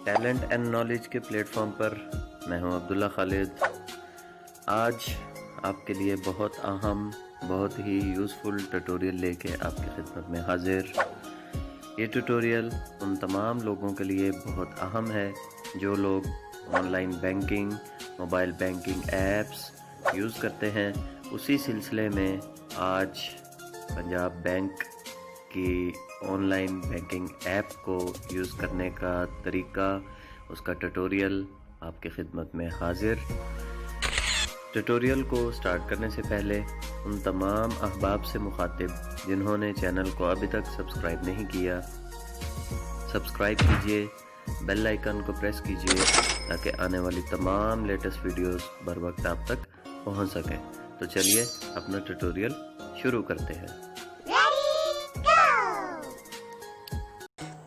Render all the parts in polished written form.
Talent and knowledge के platform पर मैं हूं अब्दुल्ला खालिद। आज आपके लिए बहुत अहम, बहुत ही यूज़फुल ट्यूटोरियल लेके आपकी खिदमत में हाजिर। ये ट्यूटोरियल उन तमाम लोगों के लिए बहुत अहम है जो लोग online banking, mobile banking apps use करते हैं। उसी सिलसिले में आज पंजाब बैंक की ऑनलाइन बैंकिंग ऐप को यूज़ करने का तरीका, उसका ट्यूटोरियल आपकी खिदमत में हाजिर। ट्यूटोरियल को स्टार्ट करने से पहले उन तमाम अहबाब से मुखातिब जिन्होंने चैनल को अभी तक सब्सक्राइब नहीं किया, सब्सक्राइब कीजिए, बेल आइकन को प्रेस कीजिए ताकि आने वाली तमाम लेटेस्ट वीडियोस बर वक्त आप तक पहुंच सकें। तो चलिए अपना ट्यूटोरियल शुरू करते हैं।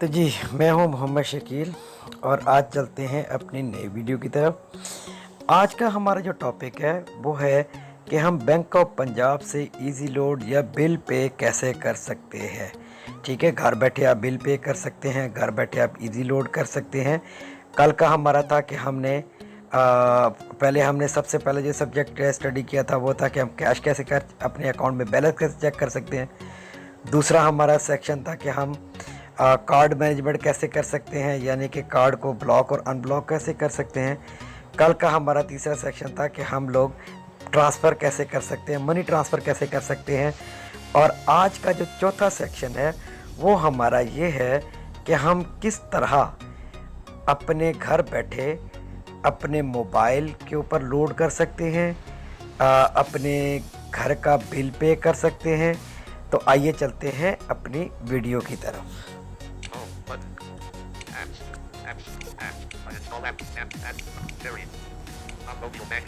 तो जी, मैं हूं मोहम्मद शकील और आज चलते हैं अपनी नई वीडियो की तरफ। आज का हमारा जो टॉपिक है वो है कि हम बैंक ऑफ पंजाब से इजी लोड या बिल पे कैसे कर सकते हैं। ठीक है, घर बैठे आप बिल पे कर सकते हैं, घर बैठे आप इजी लोड कर सकते हैं। कल का हमारा था कि हमने सबसे पहले जो सब्जेक्ट स्टडी किया था वो था कि हम कैश कैसे कर अपने अकाउंट में बैलेंस कैसे चेक कर सकते हैं। दूसरा हमारा सेक्शन था कि हम कार्ड मैनेजमेंट कैसे कर सकते हैं, यानी कि कार्ड को ब्लॉक और अनब्लॉक कैसे कर सकते हैं। कल का हमारा तीसरा सेक्शन था कि हम लोग ट्रांसफ़र कैसे कर सकते हैं, मनी ट्रांसफ़र कैसे कर सकते हैं। और आज का जो चौथा सेक्शन है वो हमारा ये है कि हम किस तरह अपने घर बैठे अपने मोबाइल के ऊपर लोड कर सकते हैं, अपने घर का बिल पे कर सकते हैं। तो आइए चलते हैं अपनी वीडियो की तरफ।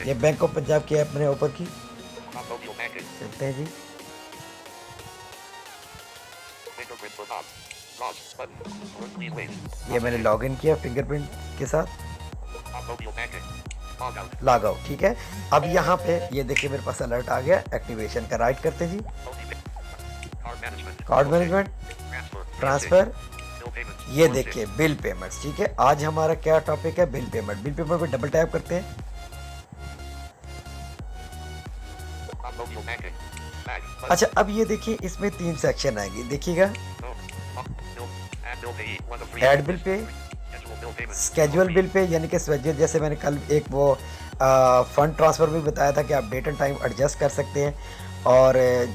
ये बैंक ऑफ पंजाब की ऐप मैंने ओपन की, चलते हैं जी। ये मैंने लॉगिन किया फिंगरप्रिंट के साथ, लॉग आउट। ठीक है, अब यहाँ पे ये देखिए मेरे पास अलर्ट आ गया एक्टिवेशन का। राइट करते हैं जी, कार्ड मैनेजमेंट, ट्रांसफ़र, ये देखिए बिल पेमेंट्स। ठीक है, आज हमारा क्या टॉपिक है, बिल पेमेंट। बिल पेमेंट पे डबल टैप करते हैं। अच्छा, अब ये देखिए इसमें 3 सेक्शन आएंगे, देखिएगा। Add bill pay, schedule bill pay, यानी कि स्केड्यूल, जैसे मैंने कल एक वो फंड ट्रांसफ़र भी बताया था कि आप डेट एंड टाइम एडजस्ट कर सकते हैं और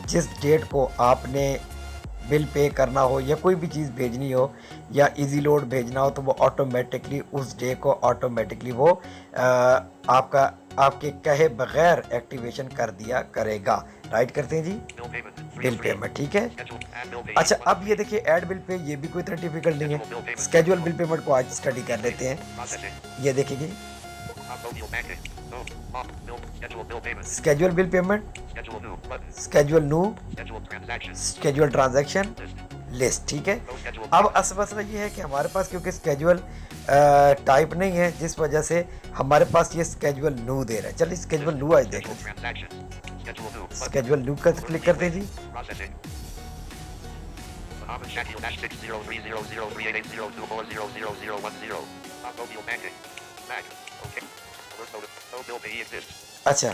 जिस डेट को आपने बिल पे करना हो या कोई भी चीज़ भेजनी हो या इजी लोड भेजना हो तो वो ऑटोमेटिकली उस डे को ऑटोमेटिकली वो आपके कहे बगैर एक्टिवेशन कर दिया करेगा। राइट करते हैं जी, बिल पेमेंट। ठीक है, अच्छा अब ये देखिए ऐड बिल पे, ये भी कोई इतना डिफिकल्ट नहीं है। स्केड्यूल बिल पेमेंट को आज स्टडी कर लेते हैं। ये देखिए schedule bill payment, schedule new, schedule transaction list. ठीक है, अब असल मसला ये है कि हमारे पास क्योंकि स्केड्यूल टाइप नहीं है, जिस वजह से हमारे पास ये स्केड्यूल न्यू दे रहा है। चलिए स्केड्यूल न्यू आज देखो, स्केड्यूल न्यू का क्लिक करते हैं जी। अच्छा,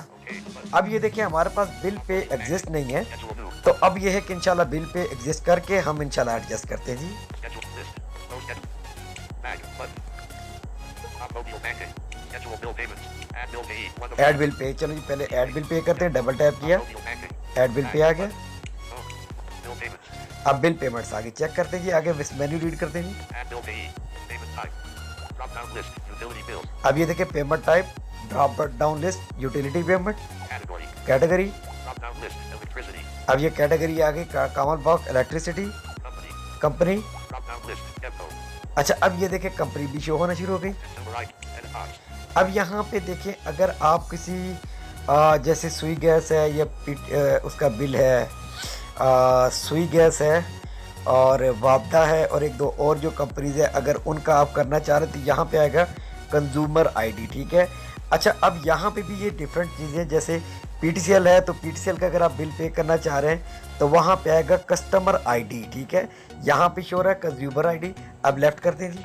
अब ये देखिए हमारे पास बिल पे एग्जिस्ट नहीं है, तो अब ये है कि इंशाल्लाह बिल पे एग्जिस्ट करके हम इंशाल्लाह एडजस्ट करते हैं जी। ऐड बिल पे, चलो जी पहले ऐड बिल पे करते हैं। डबल टैप किया, ऐड बिल पे आ गया। अब बिल पेमेंट्स आगे चेक करते हैं जी, आगे मेन्यू रीड करते हैं जी। अब ये देखिए payment type, drop down list, utility payment, category. अब ये कैटेगरी आ गई कॉमन बॉक्स, इलेक्ट्रिसिटी, कंपनी। अच्छा, अब ये देखिए कंपनी भी शो होना शुरू हो गई। अब यहाँ पे देखिए अगर आप किसी जैसे सुई गैस है या उसका बिल है, सुई गैस है और वापदा है और एक दो और जो कंपनीज है, अगर उनका आप करना चाह रहे तो यहाँ पे आएगा कंज्यूमर आईडी। ठीक है, अच्छा अब यहाँ पे भी ये डिफरेंट चीज़ें, जैसे पीटीसीएल है तो पीटीसीएल का अगर आप बिल पे करना चाह रहे हैं तो वहाँ पे आएगा कस्टमर आईडी। ठीक है, यहाँ पे शो रहा है कंज्यूमर आईडी। अब लेफ्ट करते हैं जी।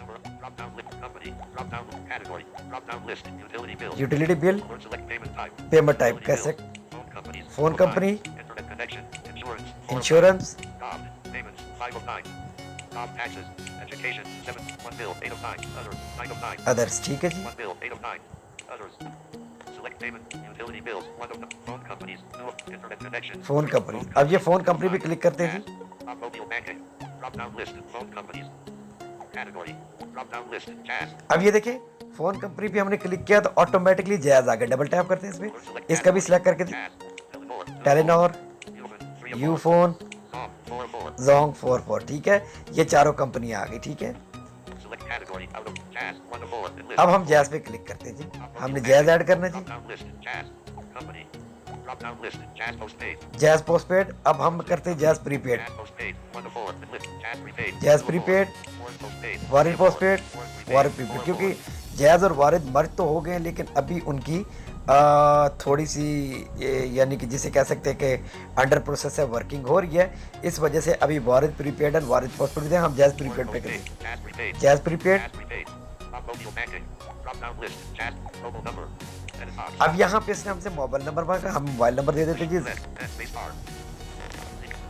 Drop down category. Drop down list. Utility bills. Utility bill, Or select payment type. Payment type Utility कैसे, bills. Phone companies. Phone 4 of company, 9. Internet connection. Insurance. 4 of 9. Insurance, Job. Payments. 5 of 9. Job taxes. Education. 7. 1 bill. 8 of 9. Others. 9 of 9. Others, ठीक है जी। 1 bill. 8 of 9. Others. Select payment. Utility bills. 1 of 9. Phone companies. 2 of internet connection. Phone company, अब ये phone company पे click करते हैं जी। Top mobile banking. Drop down list. Phone companies. Category. Drop down list. Jazz. अब ये देखिए phone company पे हमने क्लिक किया तो ऑटोमेटिकली जैज आ गया। डबल टैप करते हैं इसमें, Or select इसका भी category. सिलेक्ट करके Jazz. Telenor. Telenor, Human. 3 of 4. Ufone, Song. 4 of 4. Jong 44, ठीक है। ये चारों कंपनी आ गई, ठीक है। Select category. Out of Jazz. 1 of 4. In list. अब हम जैज पे क्लिक करते हैं जी। Top mobile हमने banking. जैज ऐड करना जी। Drop down list. Jazz. Company. Drop down list. Jazz postpaid. Jazz postpaid, अब हम करते हैं jazz prepaid, Jazz postpaid. 1 of 4. In list. Jazz prepaid. Jazz 2 of 4. Prepaid, Warren postpaid. वारिद 3 of 4. Postpaid, Warren prepaid. वारिद 4 prepaid, of क्योंकि 4. Jazz और वारिद मर्ज तो हो गए हैं, लेकिन अभी उनकी थोड़ी सी यानी कि जिसे कह सकते हैं कि अंडर प्रोसेस है, वर्किंग हो रही है। इस वजह से अभी वारिद प्रीपेड और वारिद पोस्टपेड हम जैज Warren प्रीपेड पे postpaid. करेंगे। Jazz prepaid. Jazz prepaid, Jazz prepaid. Top mobile banking. Drop down list. Jazz. Mobile number. Edit box. अब यहाँ पे इसने हमसे मोबाइल नंबर मांगा, हम मोबाइल नंबर दे देते हैं जी। List. Space bar.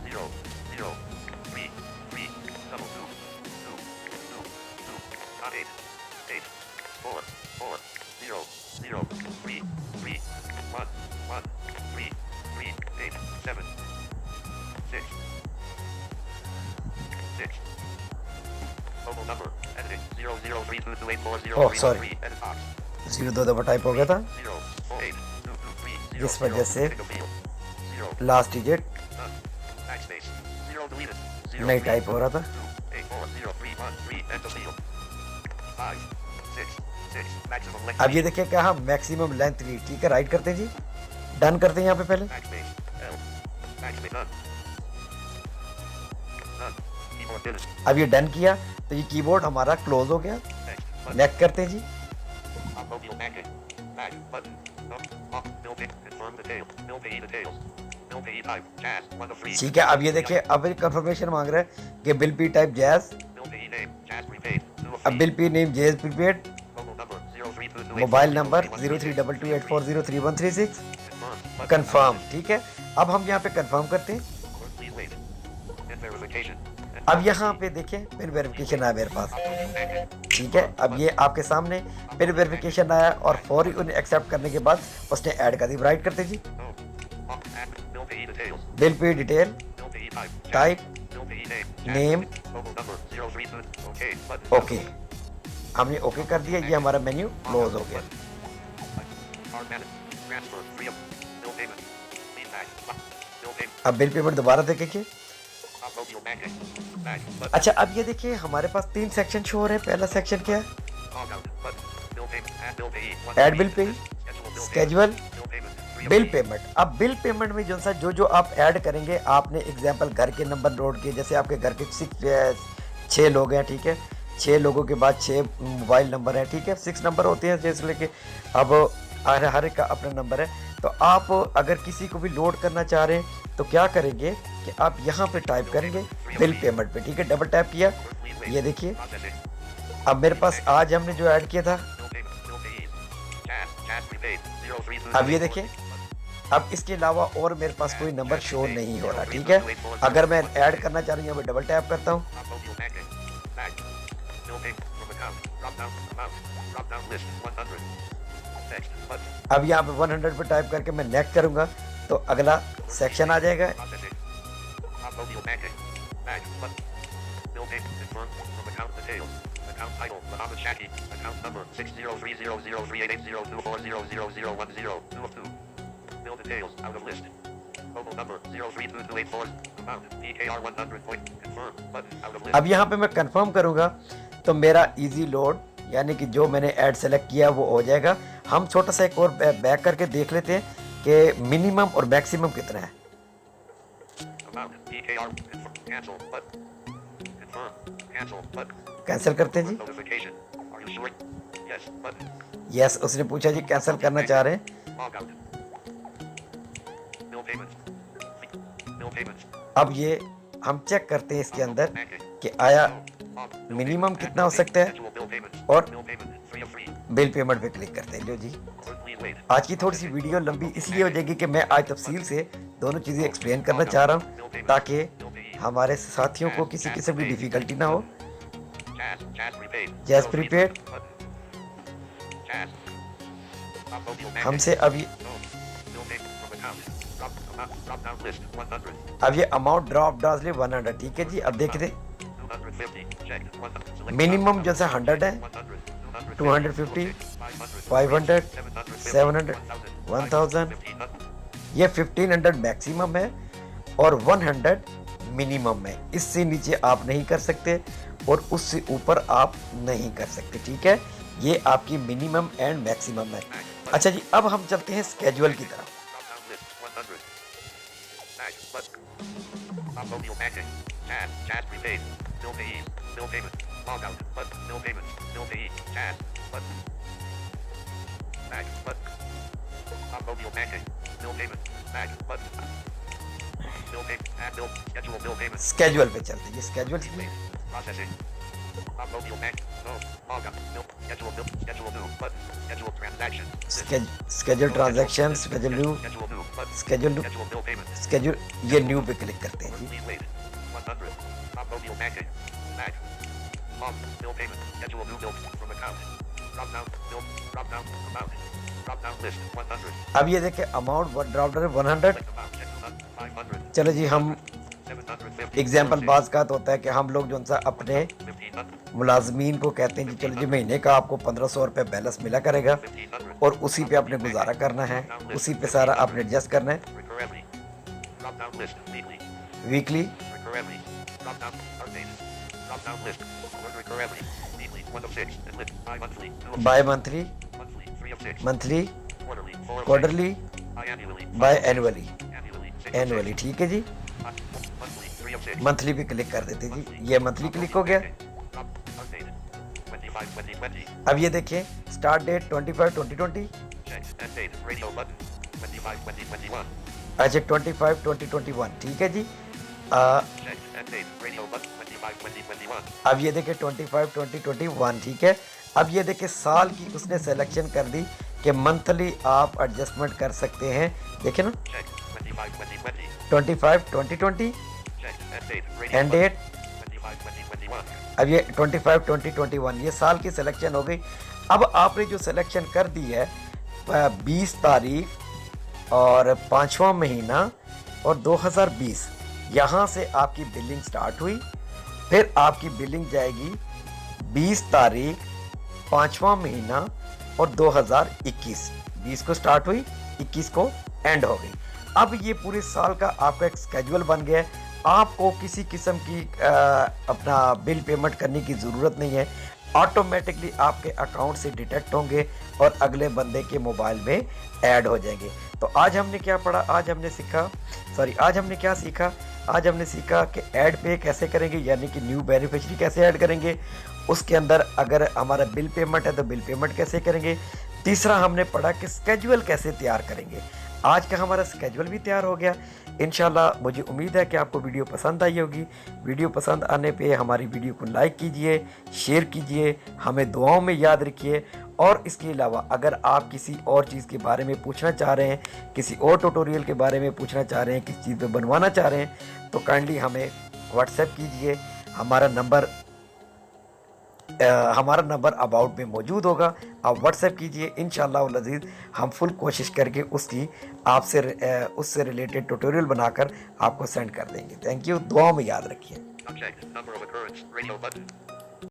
0 0 3 3 double 2 2 2 2 dot 8 8 4 4 0 0 3 3 1 1 3 3 8 7 6 6 mobile number. Editing 0 0 3 2 2 8 4 0 Oh, 3 sorry. 3 edit box. 0 2 दफा टाइप हो गया था, 0 8 2 2 3 0 इस वजह से 0 last digit none backspace 0 deleted 0 नहीं टाइप हो रहा था। 2 8 4 0 3 1 3 end of field 5 6 6 maximum length अब ये देखिए क्या हम मैक्सिमम लेंथ ली, ठीक है। राइट करते हैं जी, डन करते हैं यहाँ पे पहले। backspace L backspace none none keyboard delete अब ये डन किया तो ये कीबोर्ड हमारा क्लोज हो गया। next button नेक्स्ट करते हैं जी। top mobile banking back button up bill pay confirm detail bill pay details bill pay type jazz 1 of 3 ठीक है, अब ये देखिए अब ये कंफर्मेशन मांग रहा है कि bill P type jazz, bill pay name jazz prepaid 2 of अब 3 bill P name jazz prepaid, mobile number 0322 mobile number 0322840336, confirm confirm, ठीक है। अब हम यहाँ पे कंफर्म करते हैं। please wait and verification अब यहाँ पे देखें पिन वेरिफिकेशन आया मेरे पास, ठीक है। अब ये आपके सामने पिन वेरिफिकेशन आया और फौरी उन्हें एक्सेप्ट करने के बाद उसने ऐड कर दी। राइट करते जी, bill pay details bill pay detail, bill pay type type, bill pay name name, mobile number 032 okay button okay. हमने ओके कर दिया, ये हमारा मेन्यू क्लोज हो गया। card management transfer free of bill payment feedback bill payment अब bill payment दोबारा देखिए। top mobile banking back button अच्छा, अब ये देखिए हमारे पास 3 सेक्शन शो हो रहे हैं। पहला सेक्शन क्या है? log out button bill payment add bill pay Add bill pay, schedule schedule, bill payment free of bill fee. Payment. अब बिल पेमेंट में जो आप ऐड करेंगे, आपने एग्जांपल घर के नंबर नोट किए, जैसे आपके घर के 6 लोग हैं, ठीक है। 6 लोगों के बाद 6 मोबाइल नंबर हैं, ठीक है। 6 नंबर होते हैं, जैसे लेके अब हर एक का अपना नंबर है। तो आप अगर किसी को भी लोड करना चाह रहे हैं तो क्या करेंगे कि आप यहाँ पे टाइप करेंगे बिल पेमेंट पे, ठीक है। डबल टैप किया, ये देखिए Processing. अब मेरे पास आज हमने जो ऐड किया था, Bill pays. Jazz prepaid 032 अब ये देखिए। अब इसके अलावा और मेरे पास कोई नंबर शो नहीं हो रहा, ठीक है। अगर मैं ऐड करना चाह रही हूँ, यहाँ पे डबल टैप करता हूँ, Top mobile banking. Back. Bill payment from account. Drop down amount. Drop down list 100. Next button. अब यहाँ पे 100 पे टाइप करके मैं नेक्स्ट करूँगा तो अगला सेक्शन आ जाएगा। Processing. Top mobile banking. Back button. Bill payment confirmed from account details. Account title Muhammad Shaki. Account number 603003802400010. 2 of 2. Bill details out of list. Mobile number 032284. Amount PKR 100 point. Confirm button out of list. अब यहाँ पे मैं confirm करूँगा तो मेरा easy load यानी कि जो मैंने ऐड सेलेक्ट किया वो हो जाएगा। हम छोटा सा एक और बैक करके देख लेते हैं कि मिनिमम और मैक्सिमम कितना है। Amount PKR confirm. Cancel button. Confirm. Cancel button. Cancel करते हैं जी। Notification. Are you sure? Yes button. Yes, उसने पूछा जी कैंसिल करना चाह रहे हैं। Log out. Bill payments. Bill payments. अब ये हम चेक करते हैं इसके अंदर Banking. कि आया Log. मिनिमम कितना हो सकता है Schedule bill payments. और Bill payment. 3 of 3. Bill payment पे क्लिक करते हैं। लो जी, Or please wait. आज की थोड़ी सी वीडियो लंबी इसलिए हो जाएगी कि मैं आज तफसील से दोनों चीज़ें एक्सप्लेन करना चाह रहा हूँ ताकि हमारे साथियों को किसी किस्म की डिफ़िकल्टी ना हो। Jazz prepaid. Jazz 03 prepaid. button. Jazz. Top mobile banking. हमसे अब ये No. Bill payment from account. Drop down list. 100. अब ये अमाउंट ड्रॉप डाल ले 100, ठीक है जी। अब देख दे 250. Check. 100. Select मिनिमम जैसे 100 है, 100. 250, 500. 500, 700, 1000, ये 1500 मैक्सिमम है और 100 मिनिमम है। इससे नीचे आप नहीं कर सकते और उससे ऊपर आप नहीं कर सकते, ठीक है। ये आपकी मिनिमम एंड मैक्सिमम है। अच्छा जी, अब हम चलते हैं स्केड्यूल की तरफ। Drop down list. 100. Back. Button. Top mobile banking. Jazz prepaid. Bill payee. Bill payment. Log out. Button. Bill payment. Bill payee. Jazz. Button. Back. Button. Top mobile banking. Bill payment. Back. Button. Bill payment. Add bill. Schedule bill payment. Schedule पे चलते हैं। ये schedule Processing. Top mobile bank. No. Log out. Bill. Schedule bill. Schedule new. Button. Schedule transaction. Schedule transaction, schedule new, Schedule new. Button. Schedule new, Schedule bill payment. Schedule ये new पे click करते हैं जी। Please wait. 100. Top mobile banking. Back. Log. Bill payment. Schedule new bill from account. Drop down. Bill. Drop down. Amount. Drop down list. 100. अब ये देखिए amount drop down 100। Select amount. Check 500. चलो जी, हम 750. Example बाज का तो होता है कि हम लोग जो सा अपने 1500. मुलाजमीन को कहते हैं जी चलो जी महीने का आपको 1500 रुपये बैलेंस मिला करेगा 1500. और उसी पे आपने गुजारा करना है, उसी पे सारा आपने एडजस्ट करना है। Recurrently. Drop down list. Weekly. Weekly, Recurrently. Drop down. Updated. Drop down list. Order recurrently. Weekly. 1 of 6. And list. Bi-monthly. 2 of bimonthly, 6. Monthly. 3 of 6. Monthly, Quarterly. 4 of 6. Quarterly, Biannually. Biannually, Annually. 6 of annually, 6. ठीक है जी। Monthly. 3 of 6. Monthly पे click कर देते जी, ये monthly click हो गया। Drop. Updated. 25 2020. अब ये देखिए start date 25/2020, Check. End date. Radio button. 25 2021. अच्छा 25/2021, ठीक है जी। Check. End date. Radio button. 25 2021. अब ये देखिए 25/2021, ठीक है। अब ये देखिए साल की उसने सिलेक्शन कर दी कि मंथली आप एडजस्टमेंट कर सकते हैं। देखिए ना Check. 25 2020. 25/2020 Check. End date. Radio and button. Date 25 2021. अब ये 25/2021 ये साल की सिलेक्शन हो गई। अब आपने जो सिलेक्शन कर दी है 20 तारीख और 5वां महीना और 2020, यहाँ से आपकी बिलिंग स्टार्ट हुई। फिर आपकी बिलिंग जाएगी 20 तारीख 5वां महीना और 2021। 20 को स्टार्ट हुई, 21 को एंड हो गई। अब ये पूरे साल का आपका एक स्केड्यूल बन गया है। आपको किसी किस्म की अपना बिल पेमेंट करने की ज़रूरत नहीं है। ऑटोमेटिकली आपके अकाउंट से डिटेक्ट होंगे और अगले बंदे के मोबाइल में ऐड हो जाएंगे। तो आज हमने क्या पढ़ा, आज हमने क्या सीखा, आज हमने सीखा कि ऐड पे कैसे करेंगे, यानी कि न्यू बेनिफिशियरी कैसे ऐड करेंगे। उसके अंदर अगर हमारा बिल पेमेंट है तो बिल पेमेंट कैसे करेंगे। तीसरा हमने पढ़ा कि स्केड्यूल कैसे तैयार करेंगे। आज का हमारा स्केड्यूल भी तैयार हो गया। इंशाल्लाह मुझे उम्मीद है कि आपको वीडियो पसंद आई होगी। वीडियो पसंद आने पे हमारी वीडियो को लाइक कीजिए, शेयर कीजिए, हमें दुआओं में याद रखिए। और इसके अलावा अगर आप किसी और चीज़ के बारे में पूछना चाह रहे हैं, किसी और ट्यूटोरियल के बारे में पूछना चाह रहे हैं, किसी चीज़ पे बनवाना चाह रहे हैं, तो काइंडली हमें व्हाट्सएप कीजिए। हमारा नंबर अबाउट में मौजूद होगा, आप व्हाट्सएप कीजिए। इंशाअल्लाह अज़ीज़ हम फुल कोशिश करके उससे रिलेटेड ट्यूटोरियल बनाकर आपको सेंड कर देंगे। थैंक यू, दुआओं में याद रखिए। Subject. Number of occurrence. Radio button.